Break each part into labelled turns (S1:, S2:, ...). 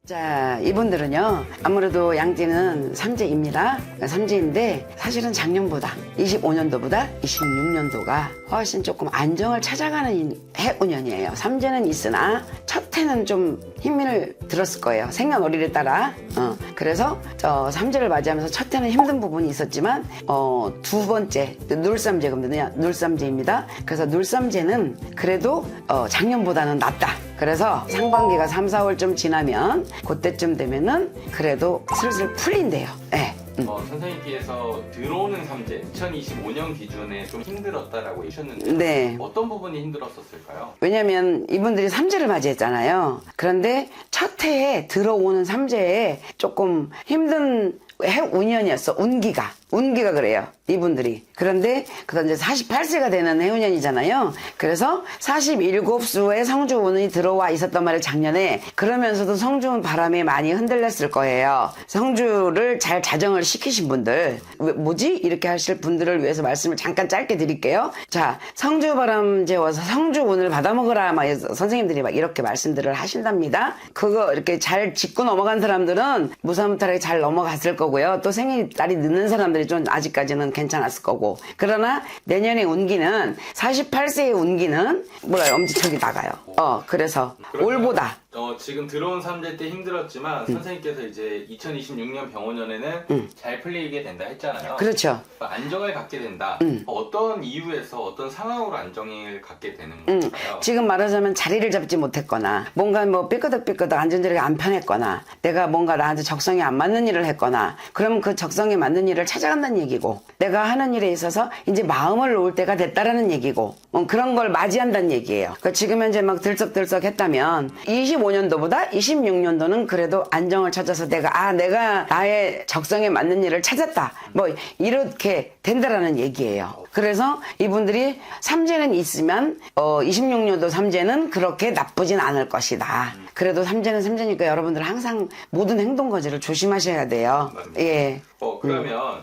S1: 자, 이분들은요, 아무래도 양띠는 삼재입니다. 삼재인데, 사실은 작년보다, 25년도보다 26년도가 훨씬 조금 안정을 찾아가는 해운년이에요. 삼재는 있으나, 첫 해는 좀 힘을 들었을 거예요. 생년월일에 따라. 그래서, 삼재를 맞이하면서 첫 해는 힘든 부분이 있었지만, 두 번째, 눌삼재거든요. 눌삼재입니다. 그래서 눌삼재는 그래도, 작년보다는 낫다. 그래서 상반기가 3, 4월쯤 지나면 그때쯤 되면은 그래도 슬슬 풀린대요. 네.
S2: 선생님께서 들어오는 삼재 2025년 기준에 좀 힘들었다라고 하셨는데
S1: 네.
S2: 어떤 부분이 힘들었었을까요?
S1: 왜냐면 이분들이 삼재를 맞이했잖아요. 그런데 첫 해에 들어오는 삼재에 조금 힘든 해운년이었어. 운기가 그래요. 이분들이. 그런데 그다음 이제 48세가 되는 해운년이잖아요. 그래서 47수의 성주운이 들어와 있었단 말이에요, 작년에. 그러면서도 성주운 바람에 많이 흔들렸을 거예요. 성주를 잘 자정을 시키신 분들, 뭐지? 이렇게 하실 분들을 위해서 말씀을 잠깐 짧게 드릴게요. 자, 성주 바람 재워서 성주운을 받아먹으라 막 선생님들이 막 이렇게 말씀들을 하신답니다. 그거 이렇게 잘 짚고 넘어간 사람들은 무사무탈하게 잘 넘어갔을 거고요. 또 생일날이 늦는 사람들이 좀 아직까지는 괜찮았을 거고. 그러나 내년의 운기는 48세의 운기는 엄지척이 나가요. 그래서 올보다
S2: 지금 들어온 삼재 때 힘들었지만 선생님께서 이제 2026년 병원년에는 잘 풀리게 된다 했잖아요.
S1: 그렇죠.
S2: 안정을 갖게 된다. 어떤 이유에서 어떤 상황으로 안정을 갖게 되는 건가요?
S1: 지금 말하자면 자리를 잡지 못했거나 뭔가 뭐 삐끄덕삐끄덕 앉은 자리가 안 편했거나 내가 뭔가 나한테 적성에 안 맞는 일을 했거나 그러면 그 적성에 맞는 일을 찾아간다는 얘기고 내가 하는 일에 있어서 이제 마음을 놓을 때가 됐다라는 얘기고 그런 걸 맞이한다는 얘기예요. 그러니까 지금 현재 막 들썩들썩 했다면 25년도보다 26년도는 그래도 안정을 찾아서 내가 나의 적성에 맞는 일을 찾았다. 뭐 이렇게 된다라는 얘기예요. 그래서 이분들이 삼재는 있으면 26년도 삼재는 그렇게 나쁘진 않을 것이다. 그래도 삼재는 삼재니까 여러분들 항상 모든 행동 거지를 조심하셔야 돼요.
S2: 맞습니다.
S1: 예.
S2: 그러면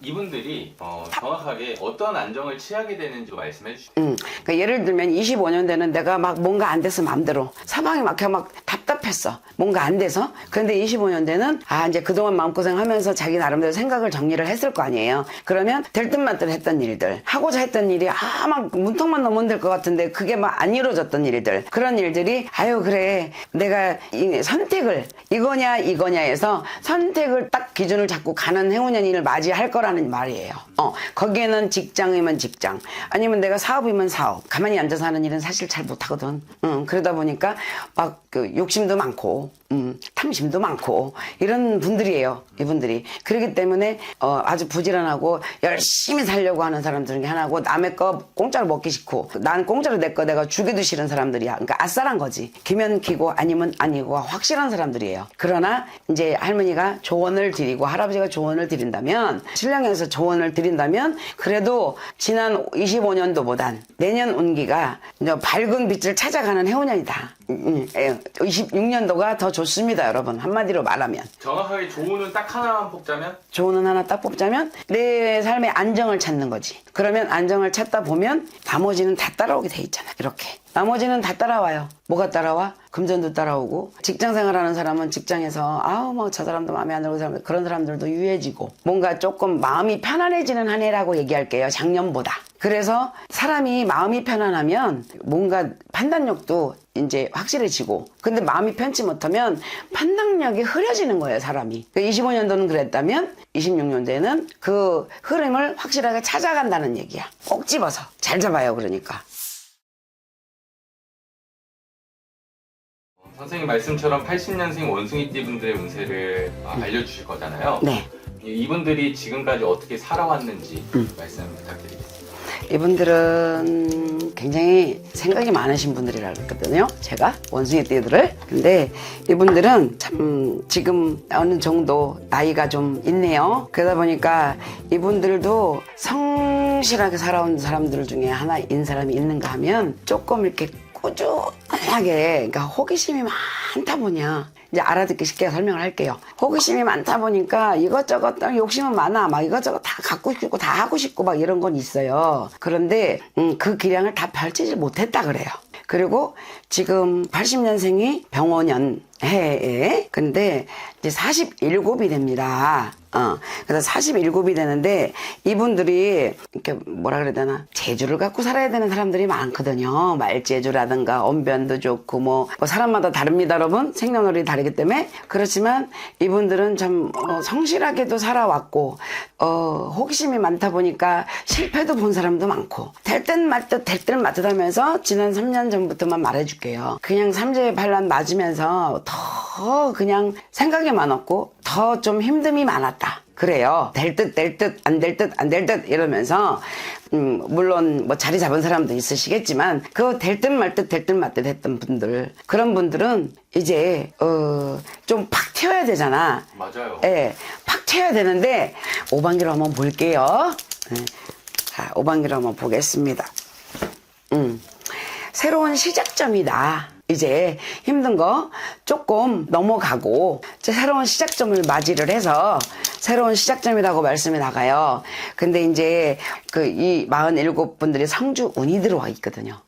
S2: 이분들이 정확하게 어떤 안정을 취하게 되는지 말씀해 주시죠.
S1: 그러니까 예를 들면 25년대는 내가 막 뭔가 안 돼서 맘대로 사방이 막혀 막 답답했어. 뭔가 안 돼서. 그런데 25년대는 이제 그동안 마음고생하면서 자기 나름대로 생각을 정리를 했을 거 아니에요. 그러면 될 듯말듯 했던 일들, 하고자 했던 일이 막 문턱만 넘으면 될 것 같은데 그게 막 안 이루어졌던 일들, 그런 일들이 그래 내가 선택을 이거냐 해서 선택을 딱 기준을 잡고 가는 해운년을 맞이할 거라는 말이에요. 거기에는 직장이면 직장, 아니면 내가 사업이면 사업. 가만히 앉아서 하는 일은 사실 잘 못하거든. 그러다 보니까 막 욕심도 많고 탐심도 많고 이런 분들이에요. 이분들이. 그렇기 때문에 아주 부지런하고 열심히 살려고 하는 사람들 중에 하나고, 남의 거 공짜로 먹기 싫고 난 공짜로 내 거 내가 주기도 싫은 사람들이야. 그러니까 아싸란 거지. 기면 기고 아니면 아니고 확실한 사람들이에요. 그러나 이제 할머니가 조언을 드리고 할아버지가 조언을 드린다면, 신랑에서 조언을 드린다면 그래도 지난 25년도보단 내년 운기가 밝은 빛을 찾아가는 해운년이다. 26년도가 더 좋습니다, 여러분. 한마디로 말하면.
S2: 정확하게 조언은 딱 하나만 뽑자면?
S1: 조언은 하나 딱 뽑자면 내 삶의 안정을 찾는 거지. 그러면 안정을 찾다 보면 나머지는 다 따라오게 돼 있잖아. 이렇게. 나머지는 다 따라와요. 뭐가 따라와? 금전도 따라오고, 직장 생활하는 사람은 직장에서 저 사람도 마음에 안 들고 그런 사람들도 유해지고, 뭔가 조금 마음이 편안해지는 한 해라고 얘기할게요, 작년보다. 그래서 사람이 마음이 편안하면 뭔가 판단력도 이제 확실해지고, 근데 마음이 편치 못하면 판단력이 흐려지는 거예요, 사람이. 25년도는 그랬다면 26년도에는 그 흐름을 확실하게 찾아간다는 얘기야. 꼭 집어서 잘 잡아요. 그러니까
S2: 선생님 말씀처럼 80년생 원숭이띠 분들의 운세를 알려주실 거잖아요.
S1: 네.
S2: 이분들이 지금까지 어떻게 살아왔는지 말씀 부탁드리겠습니다.
S1: 이분들은 굉장히 생각이 많으신 분들이라 그랬거든요, 제가 원숭이띠들을. 근데 이분들은 참 지금 어느 정도 나이가 좀 있네요. 그러다 보니까 이분들도 성실하게 살아온 사람들 중에 하나인 사람이 있는가 하면 조금 이렇게 꾸준하게, 그러니까 호기심이 많다 보냐, 이제 알아듣기 쉽게 설명을 할게요. 호기심이 많다 보니까 이것저것 욕심은 많아. 막 이것저것 다 갖고 싶고 다 하고 싶고 막 이런 건 있어요. 그런데 그 기량을 다 펼치지 못했다 그래요. 그리고 지금 80년생이 병원년 해에 근데 이제 47이 됩니다. 그래서 47이 되는데 이분들이 이렇게 뭐라 그래야 되나 재주를 갖고 살아야 되는 사람들이 많거든요. 말재주라든가 언변도 좋고 뭐 사람마다 다릅니다, 여러분. 생년월일이 다르기 때문에. 그렇지만 이분들은 참 성실하게도 살아왔고 호기심이 많다 보니까 실패도 본 사람도 많고 될 듯 말 듯 될 듯 말 듯 하면서 지난 3년 전부터만 말해줄게요. 그냥 삼재 반란 맞으면서 더 그냥 생각이 많았고 더 좀 힘듦이 많았다. 그래요. 될 듯 될 듯 안 될 듯 안 될 듯 이러면서 물론 뭐 자리 잡은 사람도 있으시겠지만 그 될 듯 말 듯 될 듯 말 듯 했던 분들 그런 분들은 이제 좀 팍 튀어야 되잖아.
S2: 맞아요.
S1: 예, 팍 튀어야 되는데 오반기로 한번 볼게요. 자, 오반기로 한번 보겠습니다. 새로운 시작점이다. 이제 힘든 거 조금 넘어가고 이제 새로운 시작점을 맞이를 해서 새로운 시작점이라고 말씀이 나가요. 근데 이제 이 47분들이 성주 운이 들어와 있거든요.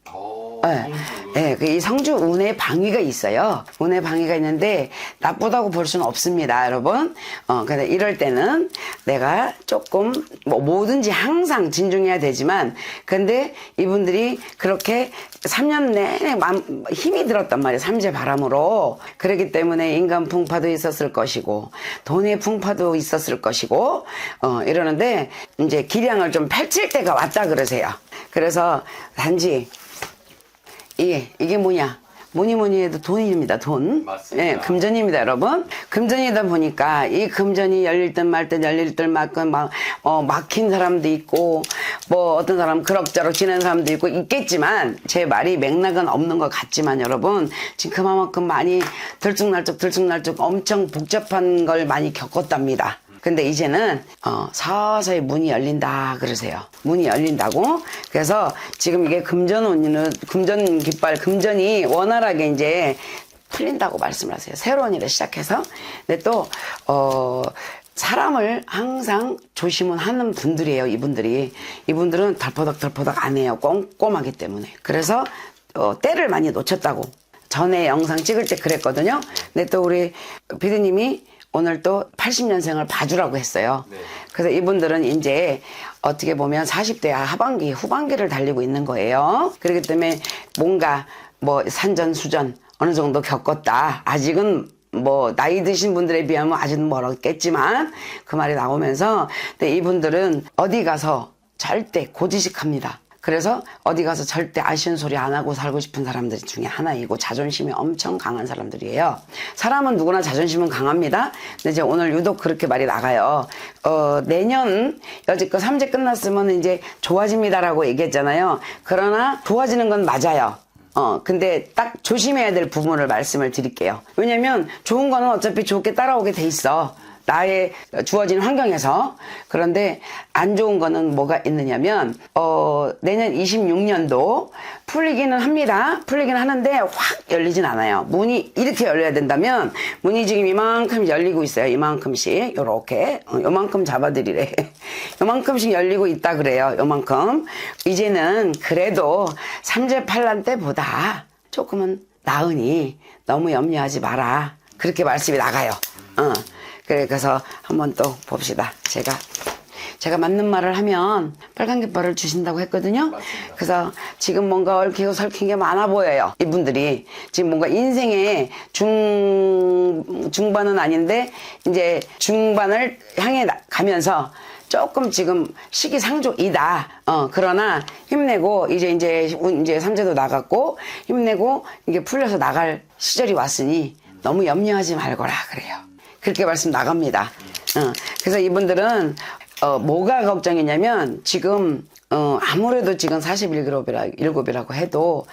S1: 네, 이 성주 운의 방위가 있어요. 운의 방위가 있는데 나쁘다고 볼 수는 없습니다, 여러분. 근데 이럴 때는 내가 조금 뭐 뭐든지 항상 진중해야 되지만 근데 이분들이 그렇게 3년 내내 힘이 들었단 말이에요. 삼재 바람으로. 그렇기 때문에 인간 풍파도 있었을 것이고 돈의 풍파도 있었을 것이고 이러는데 이제 기량을 좀 펼칠 때가 왔다 그러세요. 그래서 단지 이게 뭐냐? 뭐니 해도 돈입니다, 돈.
S2: 맞습니다.
S1: 예, 금전입니다, 여러분. 금전이다 보니까 이 금전이 열릴 듯 말 듯 열릴 듯 말 듯 막힌 사람도 있고, 뭐 어떤 사람 그럭저럭 지내는 사람도 있고 있겠지만, 제 말이 맥락은 없는 것 같지만 여러분, 지금 그만큼 많이 들쭉날쭉 엄청 복잡한 걸 많이 겪었답니다. 근데 이제는 서서히 문이 열린다 그러세요. 문이 열린다고. 그래서 지금 이게 금전 깃발 금전이 원활하게 이제 풀린다고 말씀을 하세요. 새로운 일을 시작해서. 근데 또 사람을 항상 조심은 하는 분들이에요. 이분들은 덜퍼덕 안 해요. 꼼꼼하기 때문에. 그래서 때를 많이 놓쳤다고 전에 영상 찍을 때 그랬거든요. 근데 또 우리 피디님이 오늘 또 80년생을 봐주라고 했어요.
S2: 네.
S1: 그래서 이분들은 이제 어떻게 보면 40대 하반기, 후반기를 달리고 있는 거예요. 그렇기 때문에 뭔가 뭐 산전수전 어느 정도 겪었다. 아직은 뭐 나이 드신 분들에 비하면 아직은 멀었겠지만 그 말이 나오면서 근데 이분들은 어디 가서 절대 고지식합니다. 그래서 어디 가서 절대 아쉬운 소리 안 하고 살고 싶은 사람들 중에 하나이고 자존심이 엄청 강한 사람들이에요. 사람은 누구나 자존심은 강합니다. 근데 이제 오늘 유독 그렇게 말이 나가요. 내년 여지껏 삼재 끝났으면 이제 좋아집니다라고 얘기했잖아요. 그러나 좋아지는 건 맞아요. 근데 딱 조심해야 될 부분을 말씀을 드릴게요. 왜냐면 좋은 거는 어차피 좋게 따라오게 돼 있어. 나의 주어진 환경에서. 그런데 안 좋은 거는 뭐가 있느냐면 내년 26년도 풀리기는 합니다. 풀리긴 하는데 확 열리진 않아요. 문이 이렇게 열려야 된다면 문이 지금 이만큼 열리고 있어요. 이만큼씩 요렇게 요만큼 잡아드리래. 요만큼씩 열리고 있다 그래요. 요만큼. 이제는 그래도 삼재팔란 때보다 조금은 나으니 너무 염려하지 마라. 그렇게 말씀이 나가요. 그래서 한번 또 봅시다. 제가 맞는 말을 하면 빨간 깃발을 주신다고 했거든요.
S2: 맞습니다.
S1: 그래서 지금 뭔가 얽히고 설킨 게 많아 보여요. 이분들이 지금 뭔가 인생의 중반은 아닌데 이제 중반을 향해 가면서 조금 지금 시기상조이다. 그러나 힘내고 이제 삼재도 나갔고 힘내고 이게 풀려서 나갈 시절이 왔으니 너무 염려하지 말거라 그래요. 그렇게 말씀 나갑니다. 그래서 이분들은 뭐가 걱정이냐면 지금 아무래도 지금 47이라고 해도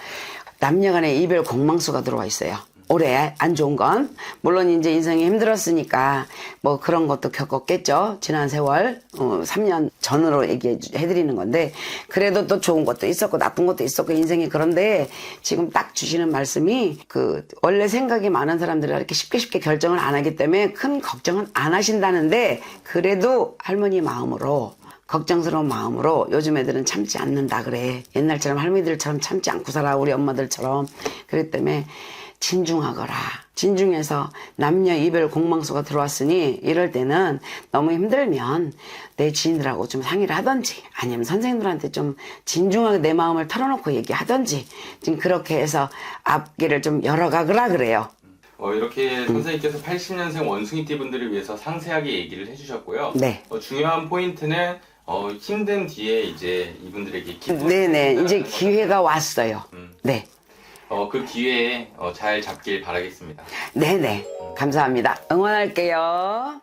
S1: 남녀간의 이별 공망수가 들어와 있어요. 올해 안 좋은 건 물론 이제 인생이 힘들었으니까 뭐 그런 것도 겪었겠죠. 지난 세월 3년 전으로 얘기해드리는 건데 그래도 또 좋은 것도 있었고 나쁜 것도 있었고 인생이 그런데 지금 딱 주시는 말씀이 원래 생각이 많은 사람들이 이렇게 쉽게 결정을 안 하기 때문에 큰 걱정은 안 하신다는데 그래도 할머니 마음으로 걱정스러운 마음으로 요즘 애들은 참지 않는다 그래. 옛날처럼 할머니들처럼 참지 않고 살아. 우리 엄마들처럼. 그렇기 때문에 진중하거라. 진중해서 남녀 이별 공망수가 들어왔으니 이럴 때는 너무 힘들면 내 지인들하고 좀 상의를 하든지 아니면 선생님들한테 좀 진중하게 내 마음을 털어놓고 얘기하든지 지금 그렇게 해서 앞길을 좀 열어가거라 그래요.
S2: 이렇게 선생님께서 80년생 원숭이띠 분들을 위해서 상세하게 얘기를 해주셨고요.
S1: 네.
S2: 중요한 포인트는 힘든 뒤에 이제 이분들에게
S1: 네네. 이제 기회가 왔어요. 네.
S2: 그 기회에 잘 잡길 바라겠습니다.
S1: 네네. 감사합니다. 응원할게요.